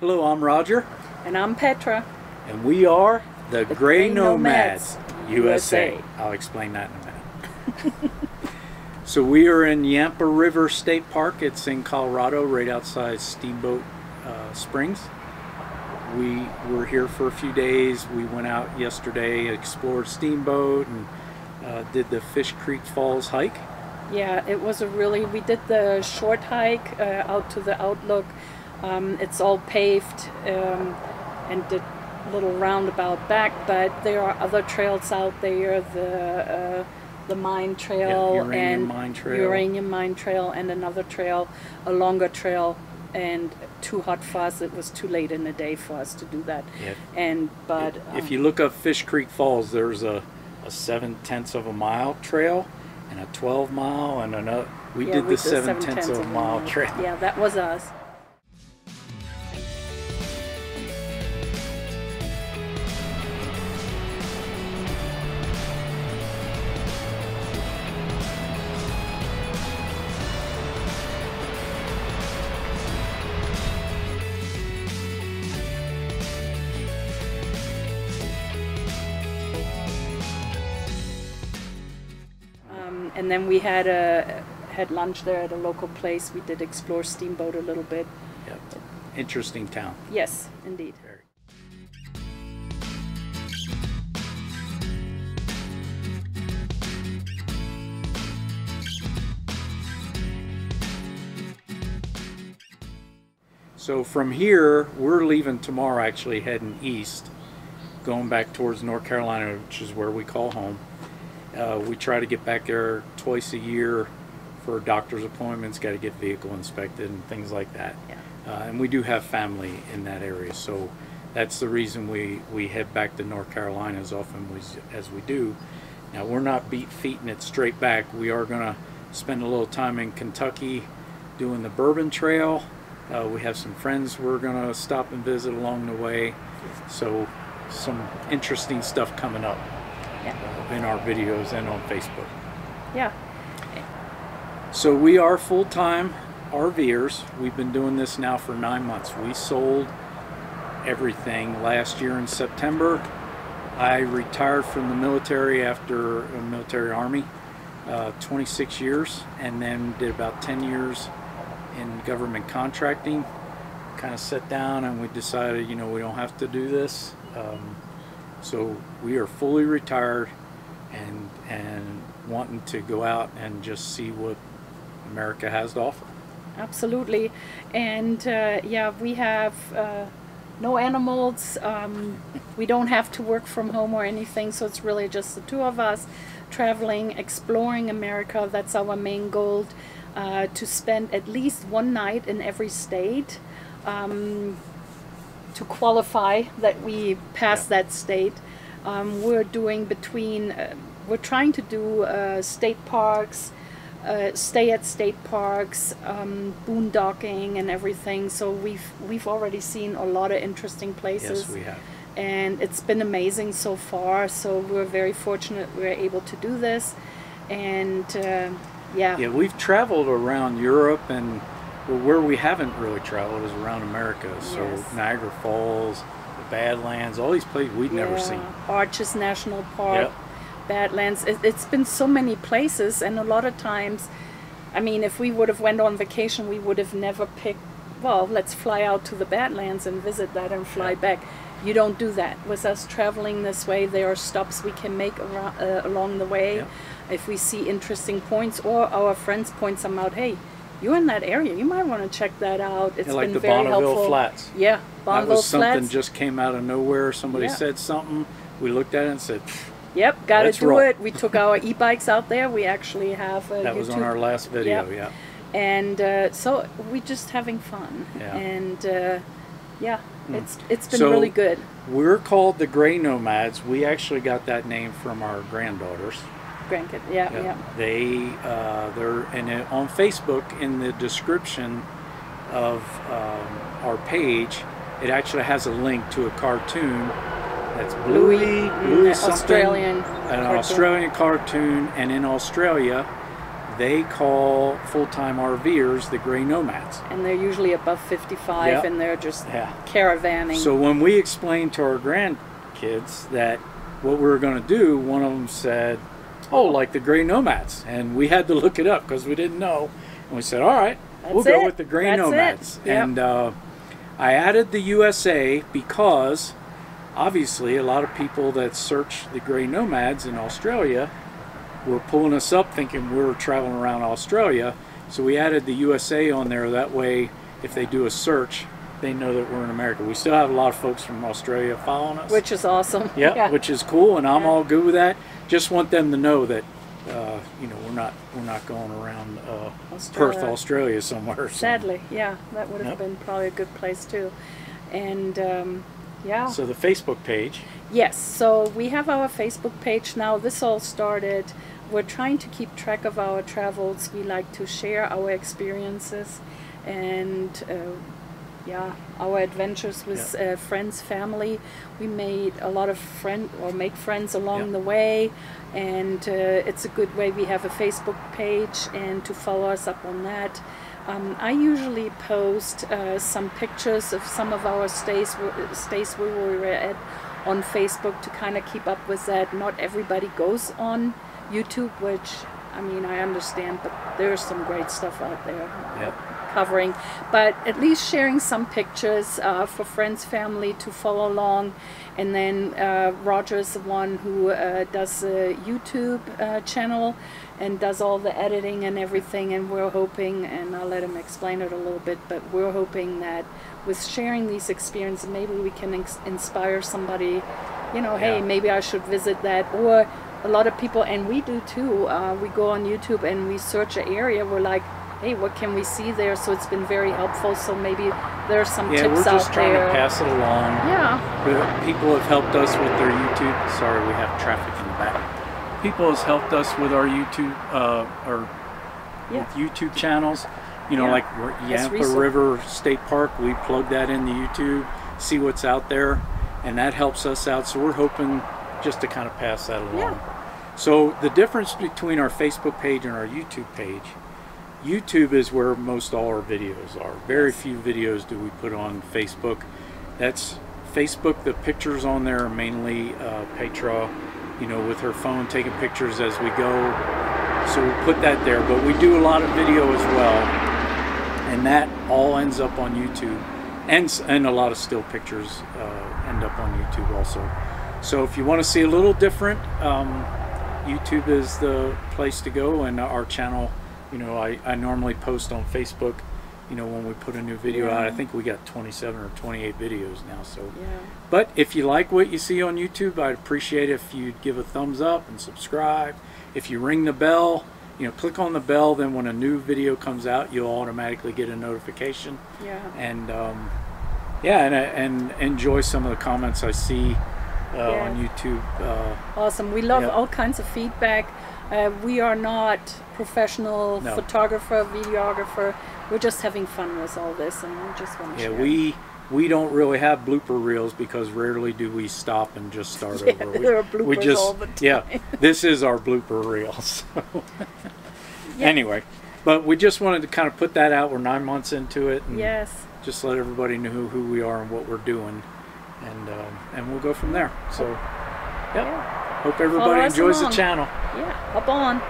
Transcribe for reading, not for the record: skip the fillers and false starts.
Hello, I'm Roger. And I'm Petra. And we are the Grey Nomads, USA. USA. I'll explain that in a minute. So we are in Yampa River State Park. It's in Colorado, right outside Steamboat Springs. We were here for a few days. We went out yesterday, explored Steamboat, and did the Fish Creek Falls hike. Yeah, it was we did the short hike out to the outlook. It's all paved and did a little roundabout back, but there are other trails out there, the mine trail, Uranium mine trail, and another trail, a longer trail, and too hot for us. It was too late in the day for us to do that. Yeah. If you look up Fish Creek Falls, there's a 7/10 of a mile trail and a 12 mile and another. We did the 7/10 of a mile trail. Yeah, that was us. And then we had lunch there at a local place. We did explore Steamboat a little bit. Yep. Interesting town. Yes, indeed. So from here, we're leaving tomorrow, actually heading east, going back towards North Carolina, which is where we call home. We try to get back there twice a year for doctor's appointments, got to get vehicle inspected and things like that. Yeah. And we do have family in that area, so that's the reason we head back to North Carolina as often as we do. Now, we're not feeting it straight back. We are going to spend a little time in Kentucky doing the Bourbon Trail. We have some friends we're going to stop and visit along the way, so some interesting stuff coming up. Yeah. In our videos and on Facebook. Yeah. So we are full-time RVers. We've been doing this now for 9 months. We sold everything last year in September. I retired from the military after a military army, 26 years, and then did about 10 years in government contracting. Kind of sat down and we decided, you know, we don't have to do this. So we are fully retired and wanting to go out and just see what America has to offer. Absolutely. And yeah, we have no animals. We don't have to work from home or anything, so it's really just the two of us traveling, exploring America. That's our main goal, to spend at least one night in every state. To qualify that we pass that state. We're doing we're trying to do state parks, stay at state parks, boondocking and everything. So we've already seen a lot of interesting places. Yes, we have. And it's been amazing so far. So we're very fortunate we're able to do this. And yeah. Yeah, we've traveled around Europe, and where we haven't really traveled is around America. So Yes. Niagara Falls, the Badlands, all these places we'd never seen. Arches National Park, Yep. Badlands. It's been so many places, and a lot of times, I mean, if we would have went on vacation, we would have never picked, well, let's fly out to the Badlands and visit that and fly back. You don't do that. With us traveling this way, there are stops we can make along the way. Yep. If we see interesting points, or our friends point some out, hey, you're in that area, you might want to check that out. It's like been the very Bonneville helpful. Flats. Yeah, That Bonneville was something Flats. just came out of nowhere. Somebody Yeah. said something. We looked at it and said, Yep, got to let's do roll. it. We took our e-bikes out there. We actually have a that was on our last video. Yep. Yeah. And so we're just having fun. Yeah. And yeah, it's been really good. We're called the Grey Nomads. We actually got that name from our granddaughters. Grandkid, yeah. They're on Facebook, in the description of our page, it actually has a link to a cartoon that's Bluey something, Australian an Australian cartoon, and in Australia they call full-time RVers the Grey Nomads. And they're usually above 55, Yep. and they're just Yeah. caravanning. So when we explained to our grandkids that what we were going to do, one of them said, "Oh, like the Grey Nomads," and we had to look it up because we didn't know. And we said, "All right, we'll go with the Grey Nomads." Yep. And I added the USA because obviously a lot of people that search the Grey Nomads in Australia were pulling us up thinking we were traveling around Australia. So we added the USA on there. That way, if they do a search, they know that we're in America. We still have a lot of folks from Australia following us. Which is awesome. Yep, Yeah. which is cool, and I'm all good with that. Just want them to know that you know, we're not going around Perth, Australia somewhere. Sadly, yeah, that would have Yep. been probably a good place too. And yeah. So the Facebook page. Yes, so we have our Facebook page now. This all started, we're trying to keep track of our travels. We like to share our experiences and yeah, our adventures with friends, family. We made a lot of make friends along Yep. the way, and it's a good way. We have a Facebook page, and to follow us up on that. I usually post some pictures of some of our stays where we were at on Facebook to kind of keep up with that. Not everybody goes on YouTube, which, I mean, I understand, but there's some great stuff out there. Yep. Covering, but at least sharing some pictures for friends, family to follow along. And then Roger is the one who does the YouTube channel and does all the editing and everything, and we're hoping, and I'll let him explain it a little bit, but we're hoping that with sharing these experiences, maybe we can inspire somebody, you know, hey, maybe I should visit that. Or a lot of people, and we do too, we go on YouTube and we search an area, we're like, hey, what can we see there? So it's been very helpful. So maybe there are some tips out there. Yeah, we're just trying to pass it along. Yeah. People have helped us with their YouTube. Sorry, we have traffic in the back. People has helped us with our YouTube, with YouTube channels. You know, like Yampa River State Park. We plug that into YouTube, see what's out there, and that helps us out. So we're hoping just to kind of pass that along. Yeah. So the difference between our Facebook page and our YouTube page. YouTube is where most all our videos are. Very few videos do we put on Facebook. That's Facebook. The pictures on there are mainly Petra, you know, with her phone taking pictures as we go. So we put that there. But we do a lot of video as well, and that all ends up on YouTube, and a lot of still pictures end up on YouTube also. So if you want to see a little different, YouTube is the place to go, and our channel. You know, I normally post on Facebook, you know, when we put a new video out. I think we got 27 or 28 videos now. So, but if you like what you see on YouTube, I'd appreciate it if you'd give a thumbs up and subscribe. If you ring the bell, you know, click on the bell, then when a new video comes out, you'll automatically get a notification. And and enjoy some of the comments I see on YouTube. Awesome. We love all kinds of feedback. We are not professional photographer, videographer. We're just having fun with all this, and we just want to share. We don't really have blooper reels because rarely do we stop and just start over. There are bloopers all the time. This is our blooper reel. So. Anyway, but we just wanted to kind of put that out. We're 9 months into it, and just let everybody know who we are and what we're doing, and we'll go from there. So, hope everybody enjoys the channel. Yeah, hop on.